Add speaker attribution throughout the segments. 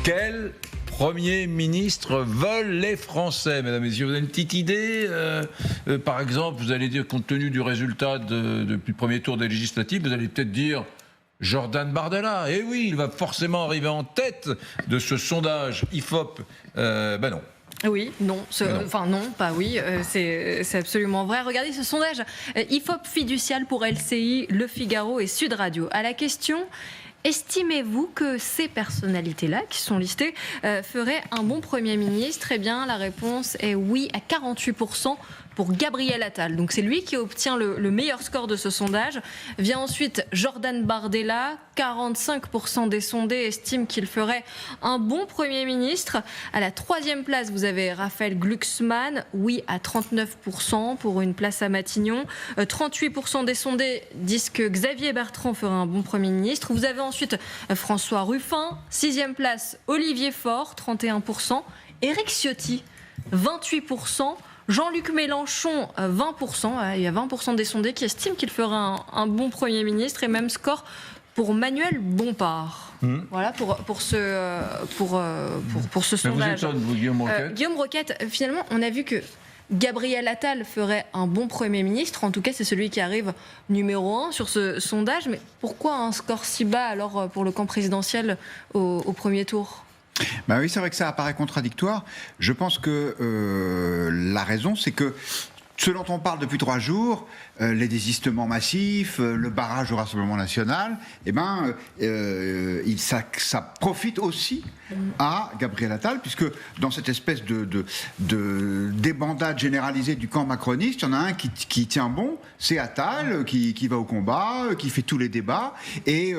Speaker 1: Quel Premier ministre veulent les Français, mesdames et messieurs? Vous avez une petite idée par exemple, vous allez dire, compte tenu du résultat du premier tour des législatives, vous allez peut-être dire Jordan Bardella. Eh oui, il va forcément arriver en tête de ce sondage IFOP. Ben non.
Speaker 2: Oui, non, enfin non, pas oui, c'est absolument vrai. Regardez ce sondage IFOP fiducial pour LCI, Le Figaro et Sud Radio. À la question: estimez-vous que ces personnalités-là, qui sont listées, feraient un bon Premier ministre? Eh bien, la réponse est oui à 48% pour Gabriel Attal. Donc c'est lui qui obtient le meilleur score de ce sondage. Vient ensuite Jordan Bardella. 45% des sondés estiment qu'il ferait un bon Premier ministre. À la troisième place, vous avez Raphaël Glucksmann. Oui à 39% pour une place à Matignon. 38% des sondés disent que Xavier Bertrand ferait un bon Premier ministre. Vous avez ensuite François Ruffin. Sixième place, Olivier Faure, 31%. Éric Ciotti, 28%. Jean-Luc Mélenchon, 20%. Il y a 20% des sondés qui estiment qu'il fera un bon Premier ministre, et même score pour Manuel Bompard. Voilà pour ce sondage.
Speaker 1: Vous êtes vous, Guillaume Roquette
Speaker 2: Guillaume Roquette, finalement, on a vu que Gabriel Attal ferait un bon Premier ministre. En tout cas, c'est celui qui arrive numéro 1 sur ce sondage. Mais pourquoi un score si bas alors pour le camp présidentiel au premier tour ?
Speaker 3: Ben oui, c'est vrai que ça apparaît contradictoire. Je pense que la raison, c'est que ce dont on parle depuis 3 jours, les désistements massifs, le barrage au Rassemblement national, ça profite aussi à Gabriel Attal, puisque dans cette espèce de débandade généralisée du camp macroniste, il y en a un qui tient bon, c'est Attal, qui va au combat, qui fait tous les débats, et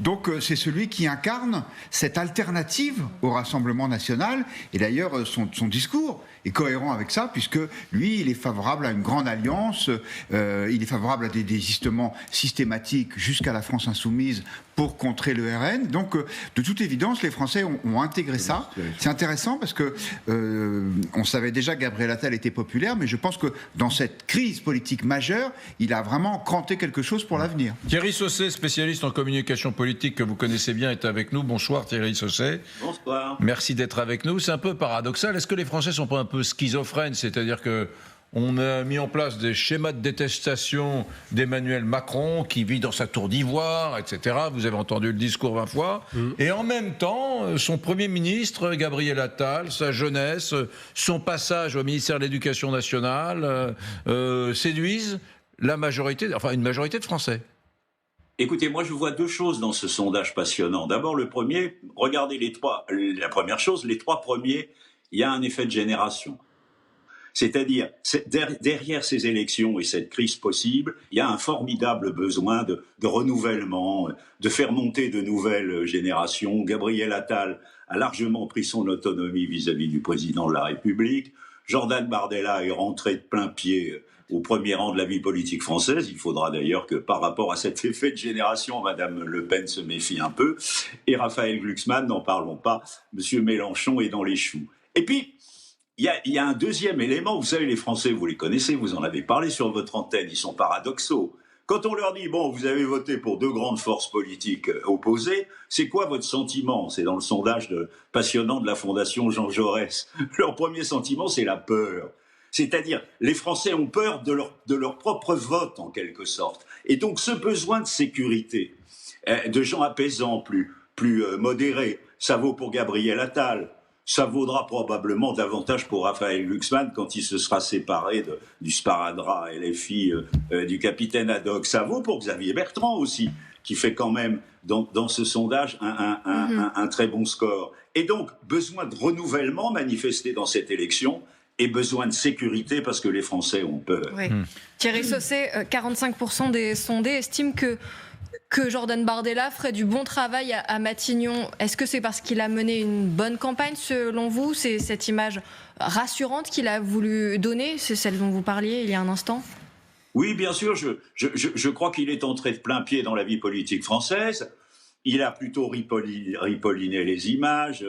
Speaker 3: donc c'est celui qui incarne cette alternative au Rassemblement national, et d'ailleurs son discours est cohérent avec ça, puisque lui, il est favorable à une grande alliance, il est favorable à des désistements systématiques jusqu'à la France insoumise pour contrer le RN. Donc, de toute évidence, les Français ont intégré ça. C'est intéressant parce que on savait déjà que Gabriel Attal était populaire, mais je pense que dans cette crise politique majeure, il a vraiment cranté quelque chose pour l'avenir.
Speaker 1: Thierry Sausset, spécialiste en communication politique que vous connaissez bien, est avec nous. Bonsoir Thierry Sausset.
Speaker 4: Bonsoir.
Speaker 1: Merci d'être avec nous. C'est un peu paradoxal. Est-ce que les Français sont pas un peu schizophrènes? C'est-à-dire que on a mis en place des schémas de détestation d'Emmanuel Macron, qui vit dans sa tour d'ivoire, etc. Vous avez entendu le discours 20 fois. Et en même temps, son Premier ministre, Gabriel Attal, sa jeunesse, son passage au ministère de l'Éducation nationale, séduisent une majorité de Français.
Speaker 4: Écoutez, moi je vois 2 choses dans ce sondage passionnant. D'abord, le premier, regardez la première chose, les 3 premiers, il y a un effet de génération. C'est-à-dire, derrière ces élections et cette crise possible, il y a un formidable besoin de renouvellement, de faire monter de nouvelles générations. Gabriel Attal a largement pris son autonomie vis-à-vis du président de la République. Jordan Bardella est rentré de plein pied au premier rang de la vie politique française. Il faudra d'ailleurs que, par rapport à cet effet de génération, Madame Le Pen se méfie un peu. Et Raphaël Glucksmann, n'en parlons pas, Monsieur Mélenchon est dans les choux. Et puis, il y a un deuxième élément. Vous savez, les Français, vous les connaissez, vous en avez parlé sur votre antenne, ils sont paradoxaux. Quand on leur dit, bon, vous avez voté pour 2 grandes forces politiques opposées, c'est quoi votre sentiment? C'est dans le sondage passionnant de la Fondation Jean Jaurès. Leur premier sentiment, c'est la peur. C'est-à-dire, les Français ont peur de leur propre vote, en quelque sorte. Et donc, ce besoin de sécurité, de gens apaisants, plus modérés, ça vaut pour Gabriel Attal. Ça vaudra probablement davantage pour Raphaël Glucksmann quand il se sera séparé du sparadrap LFI du capitaine Haddock. Ça vaut pour Xavier Bertrand aussi, qui fait quand même dans ce sondage un très bon score. Et donc, besoin de renouvellement manifesté dans cette élection et besoin de sécurité parce que les Français ont peur.
Speaker 2: Oui. Thierry Sausset, 45% des sondés estiment que Jordan Bardella ferait du bon travail à Matignon. Est-ce que c'est parce qu'il a mené une bonne campagne, selon vous? C'est cette image rassurante qu'il a voulu donner? C'est celle dont vous parliez il y a un instant?
Speaker 4: Oui, bien sûr. Je crois qu'il est entré de plein pied dans la vie politique française. Il a plutôt ripolliné les images,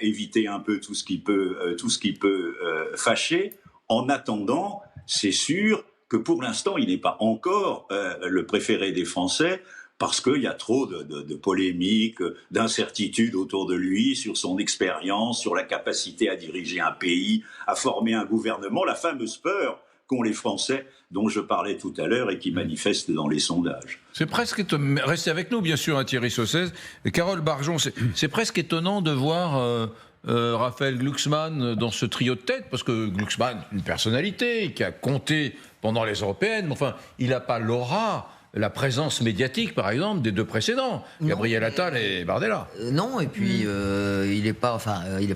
Speaker 4: évité un peu tout ce qui peut fâcher. En attendant, c'est sûr que pour l'instant, il n'est pas encore le préféré des Français. parce qu'il y a trop de polémiques, d'incertitudes autour de lui sur son expérience, sur la capacité à diriger un pays, à former un gouvernement, la fameuse peur qu'ont les Français, dont je parlais tout à l'heure et qui manifeste dans les sondages.
Speaker 1: C'est presque étonnant. Restez avec nous, bien sûr, hein, Thierry Saucez. Et Carole Barjon, c'est presque étonnant de voir Raphaël Glucksmann dans ce trio de tête, parce que Glucksmann, une personnalité qui a compté pendant les européennes, mais enfin, il n'a pas l'aura, la présence médiatique, par exemple, des deux précédents, Gabriel Attal et Bardella.
Speaker 5: Non, et puis il n'est pas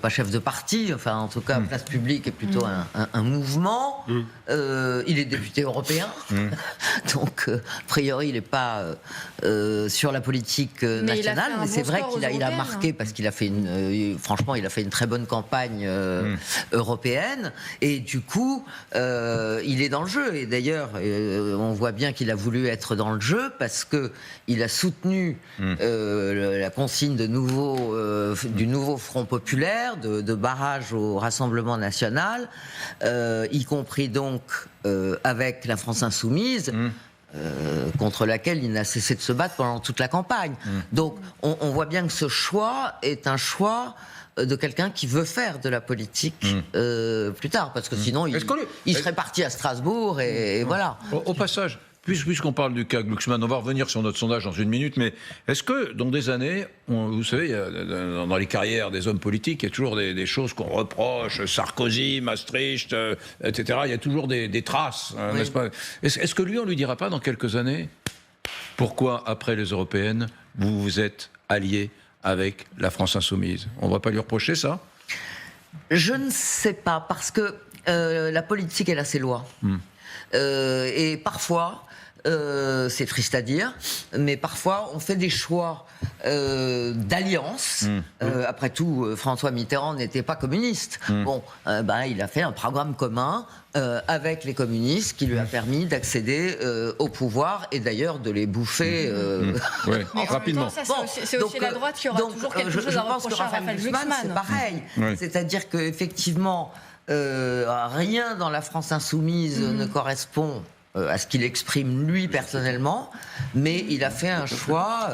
Speaker 5: chef de parti. Enfin, en tout cas, Place Publique est plutôt un mouvement. Il est député européen, donc a priori, il n'est pas sur la politique nationale. Mais c'est vrai qu'il a marqué parce qu'il a fait franchement, il a fait une très bonne campagne européenne. Et du coup, il est dans le jeu. Et d'ailleurs, on voit bien qu'il a voulu être dans le jeu parce que il a soutenu la consigne du nouveau Front populaire, de barrage au Rassemblement national, y compris donc avec la France insoumise. Contre laquelle il n'a cessé de se battre pendant toute la campagne. Donc on voit bien que ce choix est un choix de quelqu'un qui veut faire de la politique plus tard, parce que sinon il serait parti à Strasbourg et voilà.
Speaker 1: Au passage, puisqu'on parle du cas Glucksmann, on va revenir sur notre sondage dans une minute, mais est-ce que dans des années, vous savez, dans les carrières des hommes politiques, il y a toujours des choses qu'on reproche, Sarkozy, Maastricht, etc., il y a toujours des traces, hein, n'est-ce pas ? Est-ce que lui, on ne lui dira pas dans quelques années pourquoi, après les européennes, vous vous êtes allié avec la France insoumise ? On ne va pas lui reprocher ça ?
Speaker 5: Je ne sais pas, parce que la politique, elle a ses lois. Et parfois, c'est triste à dire, mais parfois on fait des choix d'alliance. Après tout, François Mitterrand n'était pas communiste. Bon, il a fait un programme commun avec les communistes qui lui a permis d'accéder au pouvoir et d'ailleurs de les bouffer
Speaker 1: rapidement.
Speaker 2: C'est aussi la droite qui aura toujours quelque chose à reprocher à Raphaël Glucksmann.
Speaker 5: C'est pareil. C'est-à-dire qu'effectivement, rien dans la France insoumise ne correspond à ce qu'il exprime lui personnellement, mais il a fait un choix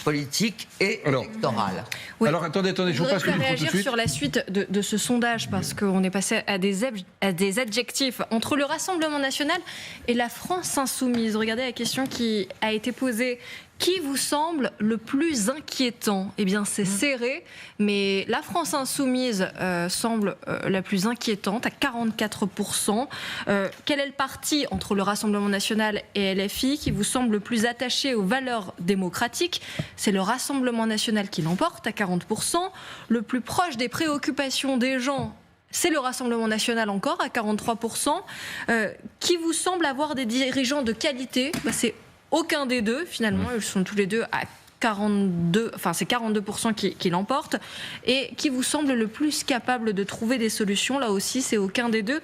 Speaker 5: politique et électoral.
Speaker 2: Oui.
Speaker 1: Alors attendez, je vous passe le micro tout de
Speaker 2: réagir
Speaker 1: suite.
Speaker 2: sur la suite de ce sondage, parce qu'on est passé à des adjectifs entre le Rassemblement national et la France insoumise. Regardez la question qui a été posée. Qui vous semble le plus inquiétant ? Eh bien, c'est serré, mais la France insoumise semble la plus inquiétante, à 44%. Quel est le parti entre le Rassemblement national et LFI qui vous semble le plus attaché aux valeurs démocratiques ? C'est le Rassemblement national qui l'emporte, à 40%. Le plus proche des préoccupations des gens, c'est le Rassemblement national encore, à 43%. Qui vous semble avoir des dirigeants de qualité ? C'est aucun des deux, finalement. Ils sont tous les deux à 42, enfin c'est 42% qui l'emportent. Et qui vous semble le plus capable de trouver des solutions ? Là aussi, c'est aucun des deux,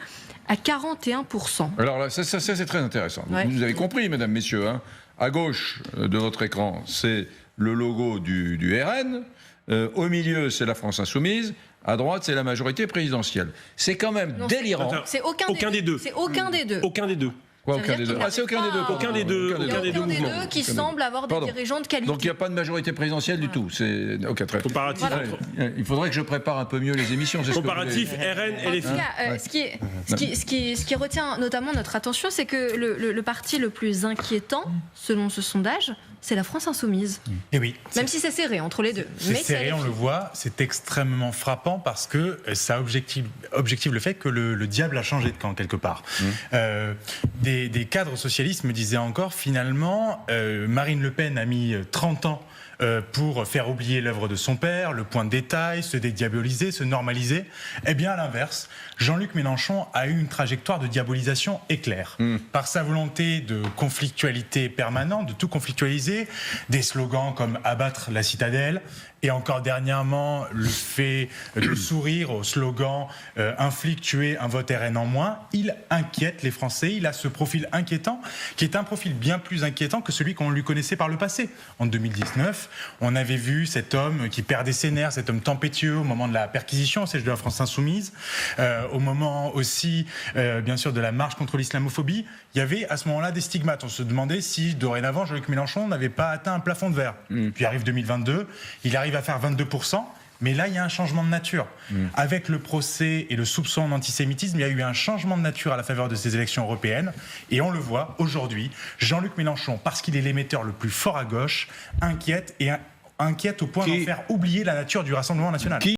Speaker 2: à 41%.
Speaker 1: Alors là, ça c'est très intéressant. Vous avez compris, mesdames, messieurs, hein. À gauche de votre écran, c'est le logo du RN. Au milieu, c'est la France insoumise. À droite, c'est la majorité présidentielle. C'est quand même délirant.
Speaker 2: C'est aucun des deux. C'est aucun des deux.
Speaker 6: Aucun des deux.
Speaker 1: Aucun des deux. C'est aucun des deux.
Speaker 6: Aucun des deux mouvements.
Speaker 2: Qui semble avoir des dirigeants de qualité.
Speaker 1: Donc il n'y a pas de majorité présidentielle du tout. C'est très.
Speaker 6: Comparatif.
Speaker 1: Il faudrait que je prépare un peu mieux les émissions.
Speaker 6: Comparatif RN et LFI.
Speaker 2: En tout cas, ce qui retient notamment notre attention, c'est que le parti le plus inquiétant, selon ce sondage, c'est la France insoumise.
Speaker 7: Et oui.
Speaker 2: Même si c'est serré entre les deux.
Speaker 7: C'est serré, on le voit. C'est extrêmement frappant parce que ça objective le fait que le diable a changé de camp quelque part. Des cadres socialistes me disaient encore, finalement, Marine Le Pen a mis 30 ans pour faire oublier l'œuvre de son père, le point de détail, se dédiaboliser, se normaliser. Eh bien, à l'inverse, Jean-Luc Mélenchon a eu une trajectoire de diabolisation éclair. Par sa volonté de conflictualité permanente, de tout conflictualiser, des slogans comme « abattre la citadelle », Et encore dernièrement, le fait de sourire au slogan un flic tué, un vote RN en moins, il inquiète les Français. Il a ce profil inquiétant, qui est un profil bien plus inquiétant que celui qu'on lui connaissait par le passé. En 2019, on avait vu cet homme qui perdait ses nerfs, cet homme tempétueux au moment de la perquisition au siège de la France Insoumise, au moment aussi, bien sûr, de la marche contre l'islamophobie. Il y avait à ce moment-là des stigmates. On se demandait si, dorénavant, Jean-Luc Mélenchon n'avait pas atteint un plafond de verre. Puis arrive 2022, il arrive à faire 22%, mais là, il y a un changement de nature. Avec le procès et le soupçon d'antisémitisme, il y a eu un changement de nature à la faveur de ces élections européennes, et on le voit aujourd'hui, Jean-Luc Mélenchon, parce qu'il est l'émetteur le plus fort à gauche, inquiète au point d'en faire oublier la nature du Rassemblement national.